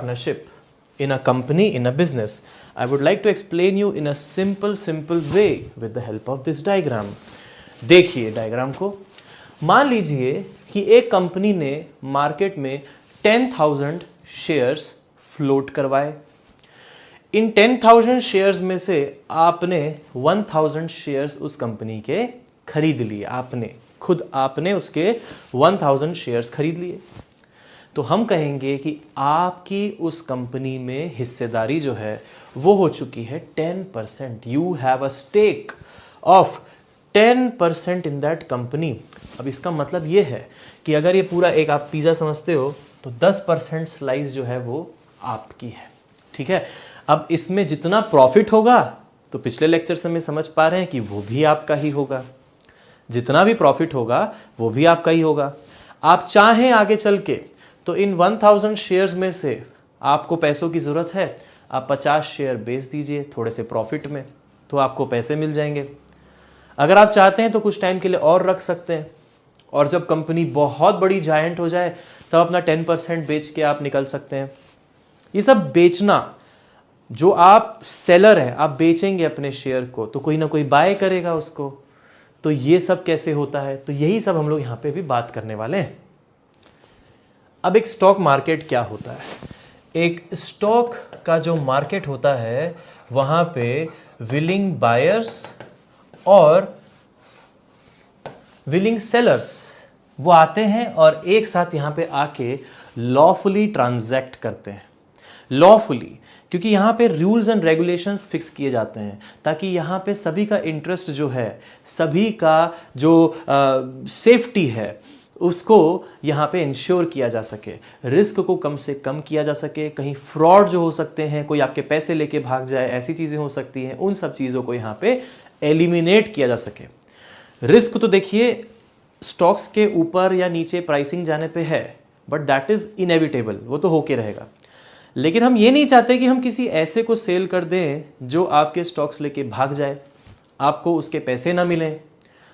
partnership in a company, in a business, I would like to explain you in a simple way with the help of this diagram. देखिए diagram को, मान लीजिए कि एक company ने market में 10,000 shares float करवाए। इन 10,000 shares में से आपने 1,000 शेयर्स उस कंपनी के खरीद लिए। आपने उसके 1,000 शेयर्स खरीद लिए। तो हम कहेंगे कि आपकी उस कंपनी में हिस्सेदारी जो है वो हो चुकी है 10%। You have a stake of 10% in that company. अब इसका मतलब ये है कि अगर ये पूरा एक आप पिज़्ज़ा समझते हो तो 10% स्लाइस जो है वो आपकी है। ठीक है, अब इसमें जितना प्रॉफिट होगा तो पिछले लेक्चर से हम समझ पा रहे हैं कि वो भी आपका ही होगा। जितना भी प्रॉफिट होगा वो भी आपका ही होगा। आप चाहें आगे चल के तो इन 1,000 शेयर्स में से आपको पैसों की ज़रूरत है, आप 50 शेयर बेच दीजिए थोड़े से प्रॉफिट में, तो आपको पैसे मिल जाएंगे। अगर आप चाहते हैं तो कुछ टाइम के लिए और रख सकते हैं, और जब कंपनी बहुत बड़ी जायंट हो जाए तब अपना 10% बेच के आप निकल सकते हैं। ये सब बेचना, जो आप सेलर हैं, आप बेचेंगे अपने शेयर को तो कोई ना कोई बाय करेगा उसको। तो ये सब कैसे होता है, तो यही सब हम लोग यहाँ पे भी बात करने वाले हैं। अब एक स्टॉक मार्केट क्या होता है? एक स्टॉक का जो मार्केट होता है वहां पे विलिंग बायर्स और विलिंग सेलर्स वो आते हैं और एक साथ यहां पे आके लॉफुली ट्रांजैक्ट करते हैं। लॉफुली, क्योंकि यहाँ पे रूल्स एंड रेगुलेशंस फिक्स किए जाते हैं ताकि यहाँ पे सभी का इंटरेस्ट जो है, सभी का जो सेफ्टी है उसको यहाँ पे इंश्योर किया जा सके, रिस्क को कम से कम किया जा सके। कहीं फ्रॉड जो हो सकते हैं, कोई आपके पैसे लेके भाग जाए, ऐसी चीज़ें हो सकती हैं, उन सब चीज़ों को यहाँ पे एलिमिनेट किया जा सके। रिस्क तो देखिए स्टॉक्स के ऊपर या नीचे प्राइसिंग जाने पे है, बट दैट इज़ इनएविटेबल, वो तो होके रहेगा। लेकिन हम ये नहीं चाहते कि हम किसी ऐसे को सेल कर दें जो आपके स्टॉक्स लेके भाग जाए, आपको उसके पैसे ना मिलें,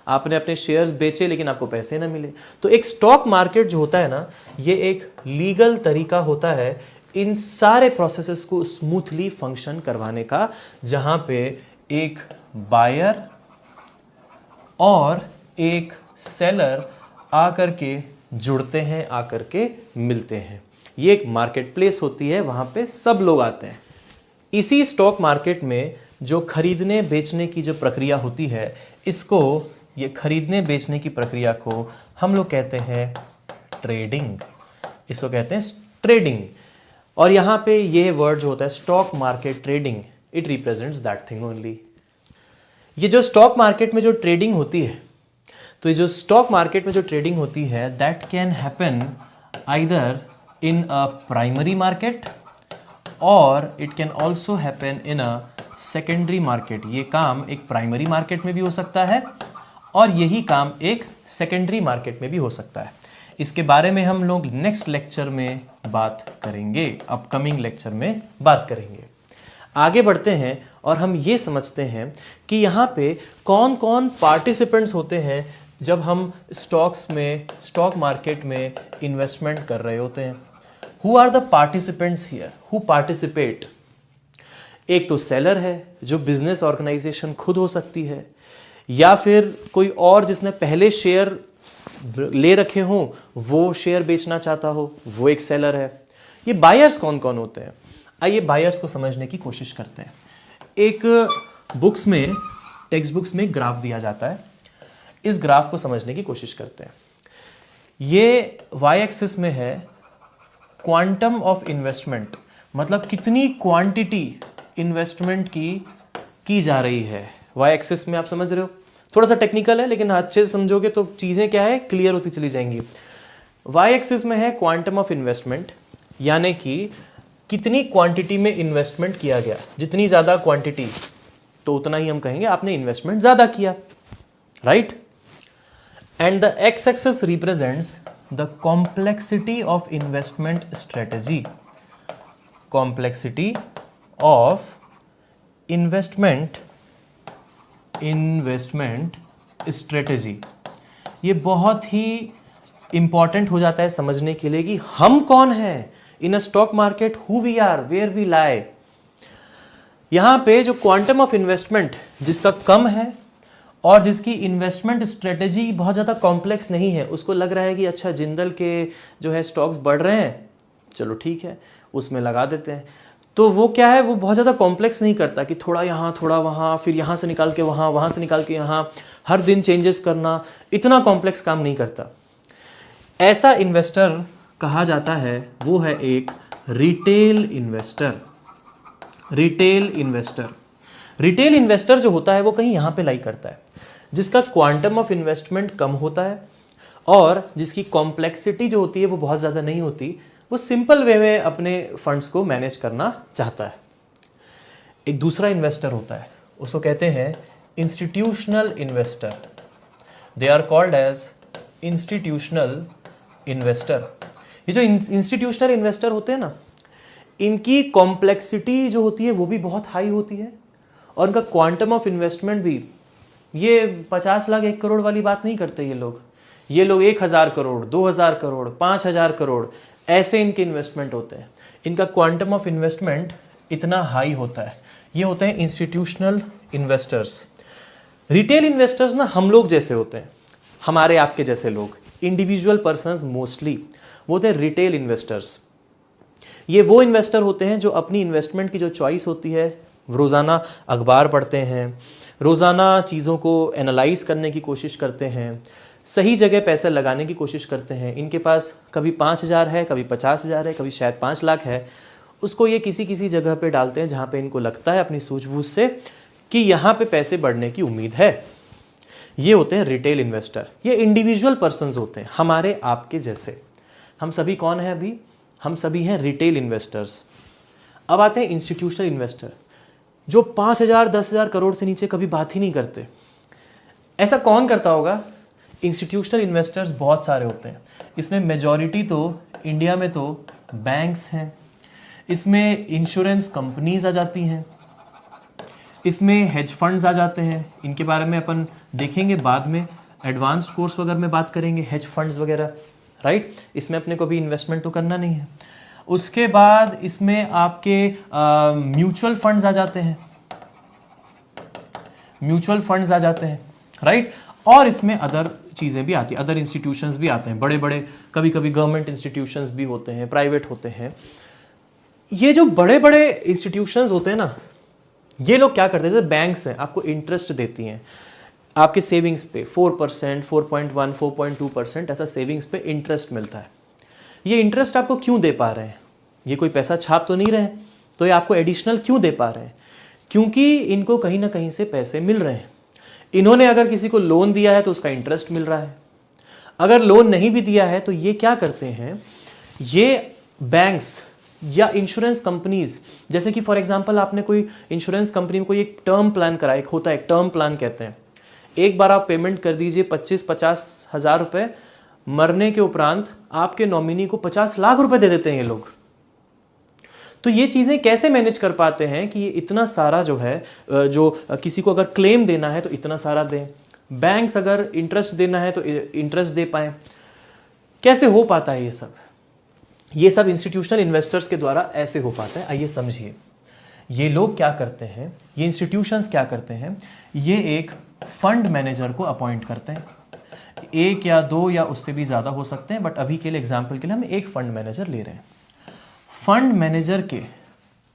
आपने अपने शेयर्स बेचे लेकिन आपको पैसे ना मिले। तो एक स्टॉक मार्केट जो होता है ना, ये एक लीगल तरीका होता है इन सारे प्रोसेसेस को स्मूथली फंक्शन करवाने का, जहां पे एक बायर और एक सेलर आकर के जुड़ते हैं, आकर के मिलते हैं। ये एक मार्केट प्लेस होती है, वहां पे सब लोग आते हैं। इसी स्टॉक मार्केट में जो खरीदने बेचने की जो प्रक्रिया होती है, इसको, ये खरीदने बेचने की प्रक्रिया को हम लोग कहते हैं ट्रेडिंग। इसको कहते हैं ट्रेडिंग। और यहाँ पे ये वर्ड जो होता है stock market trading, it represents that thing only. ये जो स्टॉक मार्केट में जो ट्रेडिंग होती है, तो ये जो स्टॉक मार्केट में जो ट्रेडिंग होती है, that can happen either in a primary market और it can also happen in a secondary market. ये काम एक प्राइमरी मार्केट में भी हो सकता है और यही काम एक सेकेंडरी मार्केट में भी हो सकता है। इसके बारे में हम लोग नेक्स्ट लेक्चर में बात करेंगे, अपकमिंग लेक्चर में बात करेंगे। आगे बढ़ते हैं और हम ये समझते हैं कि यहाँ पे कौन कौन पार्टिसिपेंट्स होते हैं जब हम स्टॉक मार्केट में इन्वेस्टमेंट कर रहे होते हैं। Who are the participants here, who participate? एक तो सेलर है, जो बिजनेस ऑर्गेनाइजेशन खुद हो सकती है, या फिर कोई और जिसने पहले शेयर ले रखे हो वो शेयर बेचना चाहता हो, वो एक सेलर है। ये बायर्स कौन कौन होते हैं? आइए बायर्स को समझने की कोशिश करते हैं। एक बुक्स में, टेक्स्ट बुक्स में ग्राफ दिया जाता है, इस ग्राफ को समझने की कोशिश करते हैं। ये वाई एक्सिस में है क्वांटम ऑफ इन्वेस्टमेंट, मतलब कितनी क्वांटिटी इन्वेस्टमेंट की जा रही है। वाई एक्सिस में आप समझ रहे हो, थोड़ा सा टेक्निकल है लेकिन अच्छे से समझोगे तो चीजें क्या है क्लियर होती चली जाएंगी। वाई एक्सिस में है क्वांटम ऑफ इन्वेस्टमेंट, यानी कि कितनी क्वांटिटी में इन्वेस्टमेंट किया गया। जितनी ज्यादा क्वांटिटी तो उतना ही हम कहेंगे आपने इन्वेस्टमेंट ज्यादा किया, right. And the x axis represents the complexity of investment strategy. Complexity of investment strategy. ये बहुत ही इंपॉर्टेंट हो जाता है समझने के लिए कि हम कौन हैं in a stock market who we are, where we lie. यहां पे जो क्वांटम ऑफ इन्वेस्टमेंट जिसका कम है और जिसकी इन्वेस्टमेंट स्ट्रेटेजी बहुत ज़्यादा कॉम्प्लेक्स नहीं है, उसको लग रहा है कि अच्छा जिंदल के जो है स्टॉक्स बढ़ रहे हैं, चलो ठीक है उसमें लगा देते हैं, तो वो क्या है, वो बहुत ज़्यादा कॉम्प्लेक्स नहीं करता कि थोड़ा यहाँ थोड़ा वहाँ, फिर यहाँ से निकाल के वहाँ, वहाँ से निकाल के यहाँ, हर दिन चेंजेस करना, इतना कॉम्प्लेक्स काम नहीं करता। ऐसा इन्वेस्टर कहा जाता है वो है एक retail investor. Retail investor, retail investor जो होता है वो कहीं यहाँ पे लाई करता है, जिसका क्वांटम ऑफ इन्वेस्टमेंट कम होता है और जिसकी कॉम्प्लेक्सिटी जो होती है वो बहुत ज़्यादा नहीं होती, वो सिंपल वे में अपने फंड्स को मैनेज करना चाहता है। एक दूसरा इन्वेस्टर होता है, उसको कहते हैं institutional investor. They are called as institutional investor. ये जो इंस्टीट्यूशनल इन्वेस्टर होते हैं ना, इनकी कॉम्प्लेक्सिटी जो होती है वो भी बहुत हाई होती है और इनका क्वांटम ऑफ इन्वेस्टमेंट भी, ये 50 लाख 1 करोड़ वाली बात नहीं करते ये लोग 1000 करोड़ 2000 करोड़ 5000 करोड़ ऐसे इनके इन्वेस्टमेंट होते हैं। इनका क्वांटम ऑफ इन्वेस्टमेंट इतना हाई होता है। ये होते हैं इंस्टीट्यूशनल इन्वेस्टर्स। रिटेल इन्वेस्टर्स ना हम लोग जैसे होते हैं, हमारे आपके जैसे लोग, इंडिविजुअल पर्सन्स मोस्टली, वो होते हैं रिटेल इन्वेस्टर्स। ये वो इन्वेस्टर होते हैं जो अपनी इन्वेस्टमेंट की जो चॉइस होती है, रोज़ाना अखबार पढ़ते हैं, रोज़ाना चीज़ों को एनालाइज करने की कोशिश करते हैं, सही जगह पैसे लगाने की कोशिश करते हैं। इनके पास कभी 5000 है, कभी 50,000 है, कभी शायद 5 लाख है, उसको ये किसी किसी जगह पे डालते हैं जहाँ पे इनको लगता है अपनी सूझबूझ से कि यहाँ पे पैसे बढ़ने की उम्मीद है। ये होते हैं रिटेल इन्वेस्टर। ये इंडिविजुअल पर्सन्स होते हैं, हमारे आपके जैसे। हम सभी कौन हैं अभी? हम सभी हैं रिटेल इन्वेस्टर्स। अब आते हैं इंस्टीट्यूशनल इन्वेस्टर, जो 5000 10,000 करोड़ से नीचे कभी बात ही नहीं करते। ऐसा कौन करता होगा? इंस्टीट्यूशनल इन्वेस्टर्स बहुत सारे होते हैं। इसमें मेजॉरिटी तो इंडिया में तो बैंक्स हैं, इसमें इंश्योरेंस कंपनीज आ जाती हैं, इसमें हेज फंड्स आ जाते हैं। इनके बारे में अपन देखेंगे बाद में, एडवांस्ड कोर्स वगैरह में बात करेंगे हेज फंड्स वगैरह, राइट। इसमें अपने को भी इन्वेस्टमेंट तो करना नहीं है। उसके बाद इसमें आपके म्यूचुअल फंड्स आ जाते हैं, म्यूचुअल फंड्स आ जाते हैं, राइट। और इसमें अदर चीज़ें भी आती हैं, अदर इंस्टीट्यूशंस भी आते हैं, बड़े बड़े, कभी कभी गवर्नमेंट इंस्टीट्यूशंस भी होते हैं, प्राइवेट होते हैं। ये जो बड़े बड़े इंस्टीट्यूशंस होते हैं ना, ये लोग क्या करते हैं, जैसे बैंक्स हैं, आपको इंटरेस्ट देती हैं आपके सेविंग्स पे 4%, 4.1, 4.2% ऐसा सेविंग्स पे इंटरेस्ट मिलता है। ये इंटरेस्ट आपको क्यों दे पा रहे हैं? ये कोई पैसा छाप तो नहीं रहे हैं, तो ये आपको एडिशनल क्यों दे पा रहे हैं? क्योंकि इनको कहीं ना कहीं से पैसे मिल रहे हैं। इन्होंने अगर किसी को लोन दिया है तो उसका इंटरेस्ट मिल रहा है, अगर लोन नहीं भी दिया है तो ये क्या करते हैं, ये बैंक्स या इंश्योरेंस कंपनीज, जैसे कि फॉर एग्जांपल आपने कोई इंश्योरेंस कंपनी में कोई एक टर्म प्लान कराया, एक होता है, एक टर्म प्लान कहते हैं। एक बार आप पेमेंट कर दीजिए 25-50 हज़ार रुपये, मरने के उपरांत आपके नॉमिनी को 50 लाख रुपए दे देते हैं ये लोग। तो ये चीज़ें कैसे मैनेज कर पाते हैं कि ये इतना सारा जो है, जो किसी को अगर क्लेम देना है तो इतना सारा दें, बैंक्स अगर इंटरेस्ट देना है तो इंटरेस्ट दे पाएं, कैसे हो पाता है ये सब? ये सब इंस्टीट्यूशनल इन्वेस्टर्स के द्वारा ऐसे हो पाता है। आइए समझिए, ये लोग क्या करते हैं, ये इंस्टीट्यूशंस क्या करते हैं, ये एक फंड मैनेजर को अपॉइंट करते हैं। एक या दो या उससे भी ज़्यादा हो सकते हैं, बट अभी के लिए एग्जाम्पल के लिए हम एक फंड मैनेजर ले रहे हैं। फंड मैनेजर के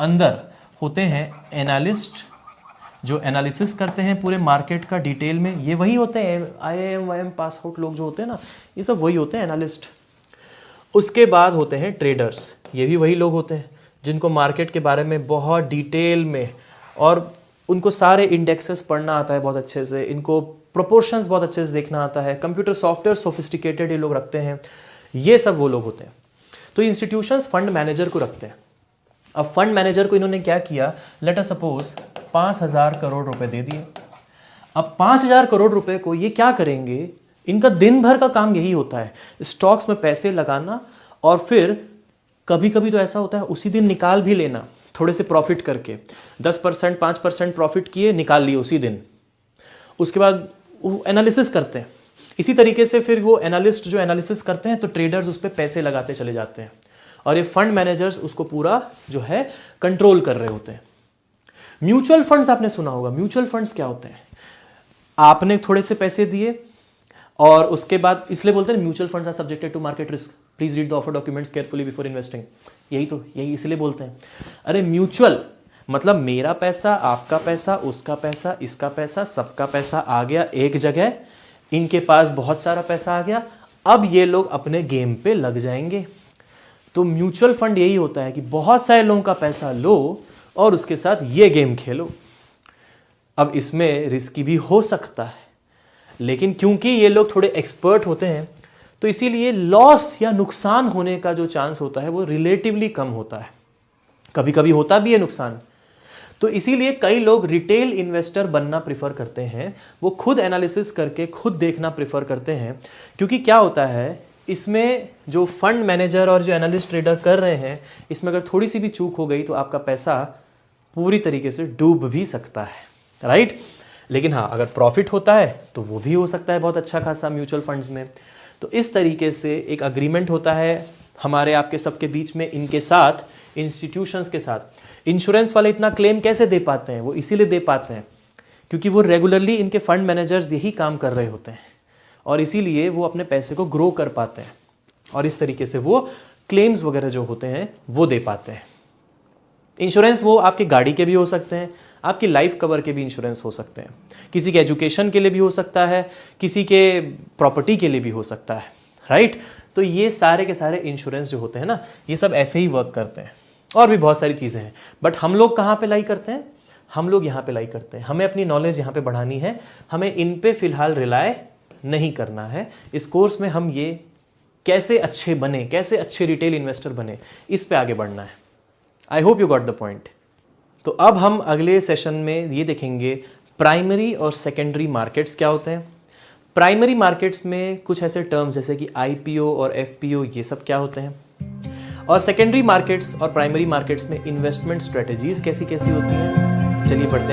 अंदर होते हैं एनालिस्ट, जो एनालिसिस करते हैं पूरे मार्केट का डिटेल में। ये वही होते हैं IIM वाईएम पास आउट लोग जो होते हैं ना, ये सब वही होते हैं एनालिस्ट। उसके बाद होते हैं ट्रेडर्स, ये भी वही लोग होते हैं जिनको मार्केट के बारे में बहुत डिटेल में, और उनको सारे इंडेक्सेस पढ़ना आता है बहुत अच्छे से, इनको प्रोपोर्शंस बहुत अच्छे से देखना आता है, कंप्यूटर सॉफ्टवेयर सोफिस्टिकेटेड ये लोग रखते हैं। ये सब वो लोग होते हैं। तो इंस्टीट्यूशंस फंड मैनेजर को रखते हैं। अब फंड मैनेजर को इन्होंने क्या किया, लेट अस सपोज 5000 करोड़ रुपए दे दिए। अब 5000 करोड़ रुपए को ये क्या करेंगे, इनका दिन भर का काम यही होता है, स्टॉक्स में पैसे लगाना, और फिर कभी कभी तो ऐसा होता है उसी दिन निकाल भी लेना, थोड़े से प्रॉफिट करके 10% 5% प्रॉफिट किए, निकाल लिए उसी दिन। उसके बाद वो एनालिसिस करते हैं। इसी तरीके से फिर वो एनालिस्ट जो एनालिसिस करते हैं तो ट्रेडर्स उस पर पैसे लगाते चले जाते हैं। और ये फंड मैनेजर्स उसको पूरा जो है कंट्रोल कर रहे होते हैं। म्यूचुअल फंड्स आपने सुना होगा। म्यूचुअल फंड्स क्या होते हैं? आपने थोड़े से पैसे दिए और उसके बाद, इसलिए बोलते हैं mutual funds are subjected to market risk, please read the offer documents carefully before investing. यही इसलिए बोलते हैं। अरे म्यूचुअल मतलब मेरा पैसा, आपका पैसा, उसका पैसा, इसका पैसा, सबका पैसा आ गया एक जगह, इनके पास बहुत सारा पैसा आ गया, अब ये लोग अपने गेम पे लग जाएंगे। तो म्यूचुअल फंड यही होता है कि बहुत सारे लोगों का पैसा लो और उसके साथ ये गेम खेलो। अब इसमें रिस्की भी हो सकता है, लेकिन क्योंकि ये लोग थोड़े एक्सपर्ट होते हैं तो इसीलिए लॉस या नुकसान होने का जो चांस होता है वो रिलेटिवली कम होता है। कभी कभी होता भी है नुकसान। तो इसीलिए कई लोग रिटेल इन्वेस्टर बनना प्रिफर करते हैं। वो खुद एनालिसिस करके खुद देखना प्रिफर करते हैं, क्योंकि क्या होता है इसमें जो फंड मैनेजर और जो एनालिस्ट ट्रेडर कर रहे हैं, इसमें अगर थोड़ी सी भी चूक हो गई तो आपका पैसा पूरी तरीके से डूब भी सकता है, राइट। लेकिन हाँ, अगर प्रॉफिट होता है तो वो भी हो सकता है बहुत अच्छा खासा म्यूचुअल फंड्स में। तो इस तरीके से एक अग्रीमेंट होता है हमारे आपके सबके बीच में, इनके साथ, इंस्टीट्यूशंस के साथ। इंश्योरेंस वाले इतना क्लेम कैसे दे पाते हैं? वो इसीलिए दे पाते हैं क्योंकि वो रेगुलरली, इनके फंड मैनेजर्स यही काम कर रहे होते हैं और इसीलिए वो अपने पैसे को ग्रो कर पाते हैं और इस तरीके से वो क्लेम्स वगैरह जो होते हैं वो दे पाते हैं। इंश्योरेंस वो आपकी गाड़ी के भी हो सकते हैं, आपकी लाइफ कवर के भी इंश्योरेंस हो सकते हैं, किसी के एजुकेशन के लिए भी हो सकता है, किसी के प्रॉपर्टी के लिए भी हो सकता है, राइट। तो ये सारे के सारे इंश्योरेंस जो होते हैं ना, ये सब ऐसे ही वर्क करते हैं। और भी बहुत सारी चीज़ें हैं, बट हम लोग कहाँ पे लाई करते हैं? हम लोग यहाँ पे लाई करते हैं। हमें अपनी नॉलेज यहाँ पे बढ़ानी है, हमें इन पे फिलहाल रिलाय नहीं करना है। इस कोर्स में हम ये कैसे अच्छे बने, कैसे अच्छे रिटेल इन्वेस्टर बने, इस पे आगे बढ़ना है। I hope you got the point. तो अब हम अगले सेशन में ये देखेंगे प्राइमरी और सेकेंडरी मार्केट्स क्या होते हैं। प्राइमरी मार्केट्स में कुछ ऐसे टर्म्स जैसे कि आईपीओ और एफपीओ, ये सब क्या होते हैं, और सेकेंडरी मार्केट्स और प्राइमरी मार्केट्स में इन्वेस्टमेंट स्ट्रेटजीज कैसी कैसी होती हैं। चलिए पढ़ते हैं।